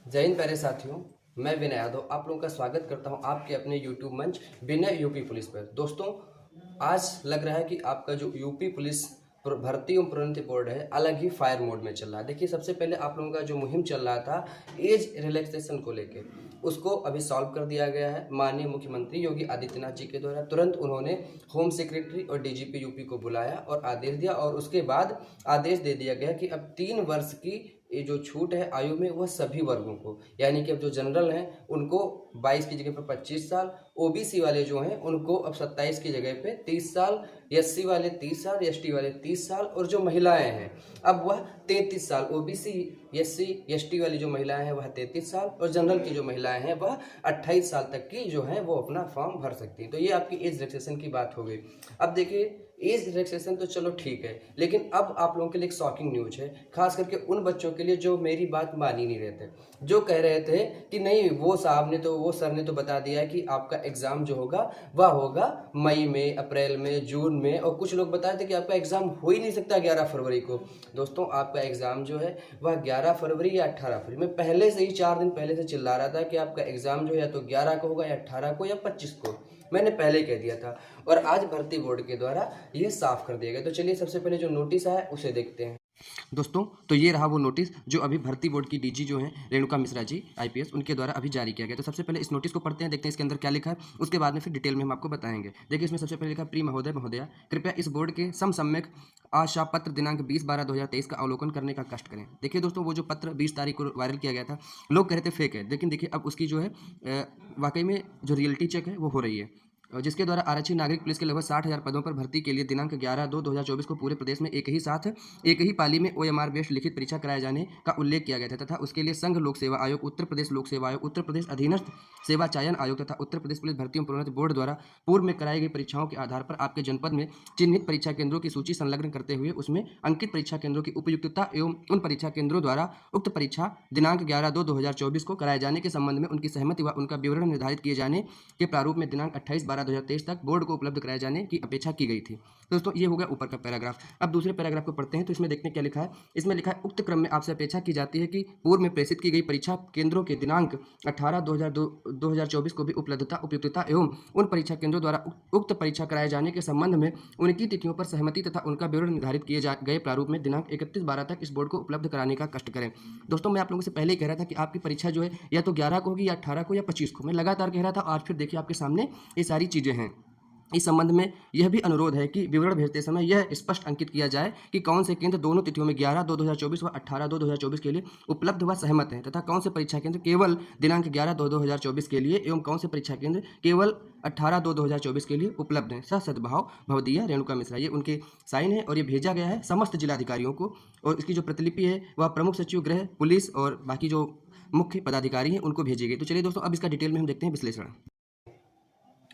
जय हिंद प्यारे साथियों। मैं विनय यादव आप लोगों का स्वागत करता हूं आपके अपने यूट्यूब मंच विनय यूपी पुलिस पर। दोस्तों, आज लग रहा है कि आपका जो यूपी पुलिस भर्ती एवं प्रोन्नति बोर्ड है अलग ही फायर मोड में चल रहा है। देखिए, सबसे पहले आप लोगों का जो मुहिम चल रहा था एज रिलैक्सेशन को लेके, उसको अभी सॉल्व कर दिया गया है। माननीय मुख्यमंत्री योगी आदित्यनाथ जी के द्वारा तुरंत उन्होंने होम सेक्रेटरी और डीजीपी यूपी को बुलाया और आदेश दिया, और उसके बाद आदेश दे दिया गया कि अब 3 वर्ष की ये जो छूट है आयु में वह सभी वर्गों को, यानी कि अब जो जनरल हैं उनको 22 की जगह पर 25 साल, ओबीसी वाले जो हैं उनको अब 27 की जगह पे 30 साल, एससी वाले 30 साल, एसटी वाले 30 साल, और जो महिलाएं हैं अब वह 33 साल। ओबीसी, एससी, एसटी वाली जो महिलाएं हैं वह 33 साल, और जनरल की जो महिलाएं हैं वह 28 साल तक की जो है वो अपना फॉर्म भर सकती हैं। तो ये आपकी एज रिलैक्सेशन की बात हो गई। अब देखिए, एज रिलैक्सेशन तो चलो ठीक है, लेकिन अब आप लोगों के लिए एक शॉकिंग न्यूज है, खास करके उन बच्चों के लिए जो मेरी बात मान ही नहीं रहे थे, जो कह रहे थे कि नहीं वो सर ने तो बता दिया है कि आपका एग्जाम जो होगा वह होगा मई में, अप्रैल में, जून में, और कुछ लोग बताए थे कि आपका एग्जाम हो ही नहीं सकता 11 फरवरी को। दोस्तों, आपका एग्जाम जो है वह 11 फरवरी या 18 फरवरी, मैं पहले से ही 4 दिन पहले से चिल्ला रहा था कि आपका एग्जाम जो है या तो 11 को होगा या 18 को या 25 को, मैंने पहले कह दिया था। और आज भर्ती बोर्ड के द्वारा ये साफ कर दिया गया। तो चलिए सबसे पहले जो नोटिस आया उसे देखते हैं। दोस्तों, तो ये रहा वो नोटिस जो अभी भर्ती बोर्ड की डीजी जो हैं रेणुका मिश्रा जी आईपीएस, उनके द्वारा अभी जारी किया गया। तो सबसे पहले इस नोटिस को पढ़ते हैं, देखते हैं इसके अंदर क्या लिखा है, उसके बाद में फिर डिटेल में हम आपको बताएंगे। देखिए, इसमें सबसे पहले लिखा है, प्रिय महोदय महोदया, कृपया इस बोर्ड के समसम्यक आशा पत्र दिनांक 20/12/2023 का अवलोकन करने का कष्ट करें। देखिए दोस्तों, वो जो पत्र 20 तारीख को वायरल किया गया था, लोग कह रहे थे फेक है, लेकिन देखिए अब उसकी जो है वाकई में जो रियलिटी चेक है वो हो रही है। जिसके द्वारा आरक्षित नागरिक पुलिस के लगभग 60,000 पदों पर भर्ती के लिए दिनांक 11/2/2024 को पूरे प्रदेश में एक ही पाली में ओएमआर बेस्ड लिखित परीक्षा कराए जाने का उल्लेख किया गया था, तथा उसके लिए संघ लोक सेवा आयोग, उत्तर प्रदेश लोक सेवा आयोग, उत्तर प्रदेश अधीनस्थ सेवा चयन आयोग तथा उत्तर प्रदेश पुलिस भर्ती एवं प्रोन्नति बोर्ड द्वारा पूर्व में कराई गई परीक्षाओं के आधार पर आपके जनपद में चिन्हित परीक्षा केंद्रों की सूची संलग्न करते हुए उसमें अंकित परीक्षा केंद्रों की उपयुक्तता एवं उन परीक्षा केंद्रों द्वारा उक्त परीक्षा दिनांक 11/2/2024 को कराए जाने के संबंध में उनकी सहमति व उनका विवरण निर्धारित किए जाने के प्रारूप में दिनांक 28/12/2023 तक बोर्ड को उपलब्ध कराए जाने की अपेक्षा की गई थी। दोस्तों, ये हो गया ऊपर का पैराग्राफ। अब दूसरे पैराग्राफ को पढ़ते हैं, तो इसमें देखते हैं क्या लिखा है। इसमें लिखा है, उक्त क्रम में आपसे अपेक्षा की जाती है कि पूर्व में प्रेषित की गई परीक्षा केंद्रों के दिनांक 18/2/2024 को भी उपलब्धता, उपयुक्तता एवं उन परीक्षा केंद्रों द्वारा उक्त परीक्षा कराए जाने के संबंध में उनकी तिथियों पर सहमति तथा उनका विवरण निर्धारित किए गए प्रारूप में दिनांक 31/12 तक इस बोर्ड को उपलब्ध कराने का कष्ट करें। दोस्तों, मैं आप लोगों से पहले ही कह रहा था कि आपकी परीक्षा जो है या तो 11 को होगी या 18 को या 25 को, मैं लगातार कह रहा था। आज फिर देखिए आपके सामने ये सारी चीज़ें हैं। इस संबंध में यह भी अनुरोध है कि विवरण भेजते समय यह स्पष्ट अंकित किया जाए कि कौन से केंद्र दोनों तिथियों में 11/2/2024 व 18/2/2024 के लिए उपलब्ध व सहमत हैं, तथा कौन से परीक्षा केंद्र केवल दिनांक 11/2/2024 के लिए एवं कौन से परीक्षा केंद्र केवल 18/2/2024 के लिए उपलब्ध हैं। सद्भाव भवदीया रेणुका मिश्रा, ये उनके साइन है और ये भेजा गया है समस्त जिलाधिकारियों को, और इसकी जो प्रतिलिपि है वह प्रमुख सचिव गृह, पुलिस और बाकी जो मुख्य पदाधिकारी हैं उनको भेजी गई। तो चलिए दोस्तों, अब इसका डिटेल में हम देखते हैं विश्लेषण।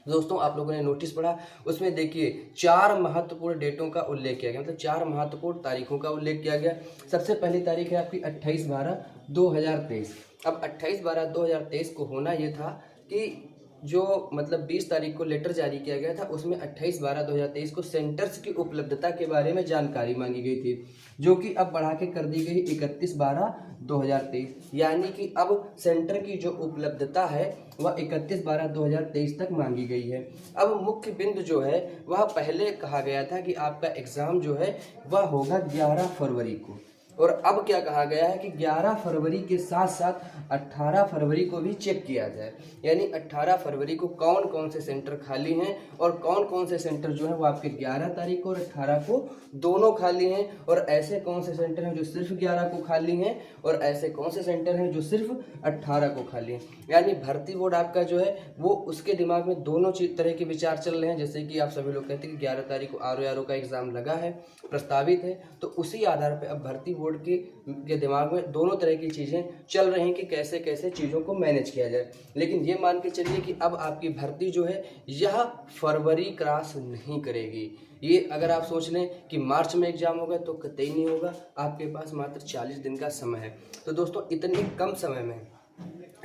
दोस्तों, आप लोगों ने नोटिस पढ़ा, उसमें देखिए 4 महत्वपूर्ण डेटों का उल्लेख किया गया, मतलब 4 महत्वपूर्ण तारीखों का उल्लेख किया गया। सबसे पहली तारीख है आपकी 28/12/2023। अब 28/12/2023 को होना ये था कि जो मतलब 20 तारीख को लेटर जारी किया गया था, उसमें 28/12/2023 को सेंटर्स की उपलब्धता के बारे में जानकारी मांगी गई थी, जो कि अब बढ़ा के कर दी गई 31/12/2023, यानी कि अब सेंटर की जो उपलब्धता है वह 31/12/2023 तक मांगी गई है। अब मुख्य बिंदु जो है वह पहले कहा गया था कि आपका एग्जाम जो है वह होगा 11 फरवरी को, और अब क्या कहा गया है कि 11 फरवरी के साथ साथ 18 फरवरी को भी चेक किया जाए, यानी 18 फरवरी को कौन कौन से सेंटर खाली हैं और कौन कौन से सेंटर जो है वो आपके 11 तारीख को और 18 को दोनों खाली हैं, और ऐसे कौन से सेंटर हैं जो सिर्फ 11 को खाली हैं और ऐसे कौन से सेंटर हैं जो सिर्फ 18 को खाली हैं। यानी भर्ती बोर्ड आपका जो है वो उसके दिमाग में दोनों तरह के विचार चल रहे हैं। जैसे कि आप सभी लोग कहते हैं कि 11 तारीख को आरओ का एग्जाम लगा है, प्रस्तावित है, तो उसी आधार पर अब भर्ती बोर्ड के दिमाग में दोनों तरह की चीज़ें चल रही हैं कि कैसे कैसे चीज़ों को मैनेज किया जाए। लेकिन ये मान के चलिए कि अब आपकी भर्ती जो है यह फरवरी क्रॉस नहीं करेगी। ये अगर आप सोच लें कि मार्च में एग्जाम होगा तो कतई नहीं होगा, आपके पास मात्र 40 दिन का समय है। तो दोस्तों, इतने कम समय में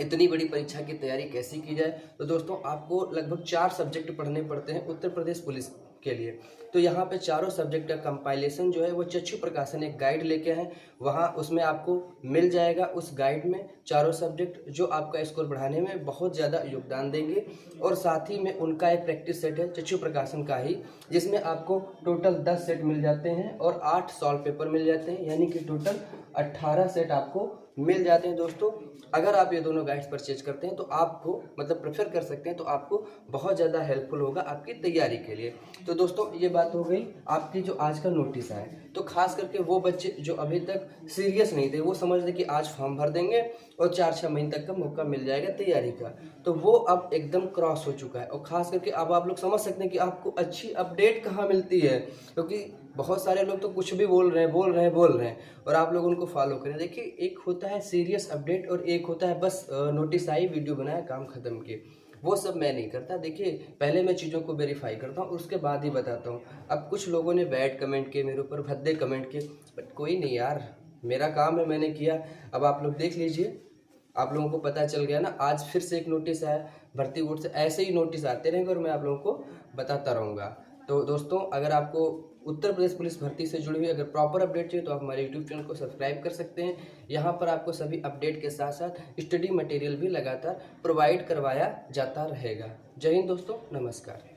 इतनी बड़ी परीक्षा की तैयारी कैसी की जाए। तो दोस्तों, आपको लगभग 4 सब्जेक्ट पढ़ने पड़ते हैं उत्तर प्रदेश पुलिस के लिए। तो यहाँ पे चारों सब्जेक्ट का कंपाइलेशन जो है वो चक्षु प्रकाशन एक गाइड लेके हैं, वहाँ उसमें आपको मिल जाएगा। उस गाइड में चारों सब्जेक्ट जो आपका स्कोर बढ़ाने में बहुत ज़्यादा योगदान देंगे, और साथ ही में उनका एक प्रैक्टिस सेट है चक्षु प्रकाशन का ही, जिसमें आपको टोटल 10 सेट मिल जाते हैं और 8 सॉल्व पेपर मिल जाते हैं, यानी कि टोटल 18 सेट आपको मिल जाते हैं। दोस्तों अगर आप ये दोनों गाइड्स परचेज करते हैं तो आपको मतलब प्रेफर कर सकते हैं, तो आपको बहुत ज़्यादा हेल्पफुल होगा आपकी तैयारी के लिए। तो दोस्तों ये बात हो गई आपकी जो आज का नोटिस आया। तो खास करके वो बच्चे जो अभी तक सीरियस नहीं थे, वो समझ रहे कि आज फॉर्म भर देंगे और 4-6 महीने तक का मौका मिल जाएगा तैयारी का, तो वो अब एकदम क्रॉस हो चुका है। और खास करके अब आप लोग समझ सकते हैं कि आपको अच्छी अपडेट कहाँ मिलती है, क्योंकि बहुत सारे लोग तो कुछ भी बोल रहे हैं और आप लोग उनको फॉलो करें। देखिए एक होता है सीरियस अपडेट और एक होता है बस नोटिस आई, वीडियो बनाया, काम खत्म किए। वो सब मैं नहीं करता। देखिए पहले मैं चीज़ों को वेरीफाई करता हूँ, उसके बाद ही बताता हूँ। अब कुछ लोगों ने बैड कमेंट किए मेरे ऊपर, भद्दे कमेंट किए, बट कोई नहीं यार, मेरा काम है, मैंने किया। अब आप लोग देख लीजिए, आप लोगों को पता चल गया ना। आज फिर से एक नोटिस आया भर्ती बोर्ड से, ऐसे ही नोटिस आते रहेंगे और मैं आप लोगों को बताता रहूँगा। तो दोस्तों अगर आपको उत्तर प्रदेश पुलिस भर्ती से जुड़ी हुई अगर प्रॉपर अपडेट चाहिए तो आप हमारे यूट्यूब चैनल को सब्सक्राइब कर सकते हैं। यहाँ पर आपको सभी अपडेट के साथ साथ स्टडी मटेरियल भी लगातार प्रोवाइड करवाया जाता रहेगा। जय हिंद दोस्तों, नमस्कार।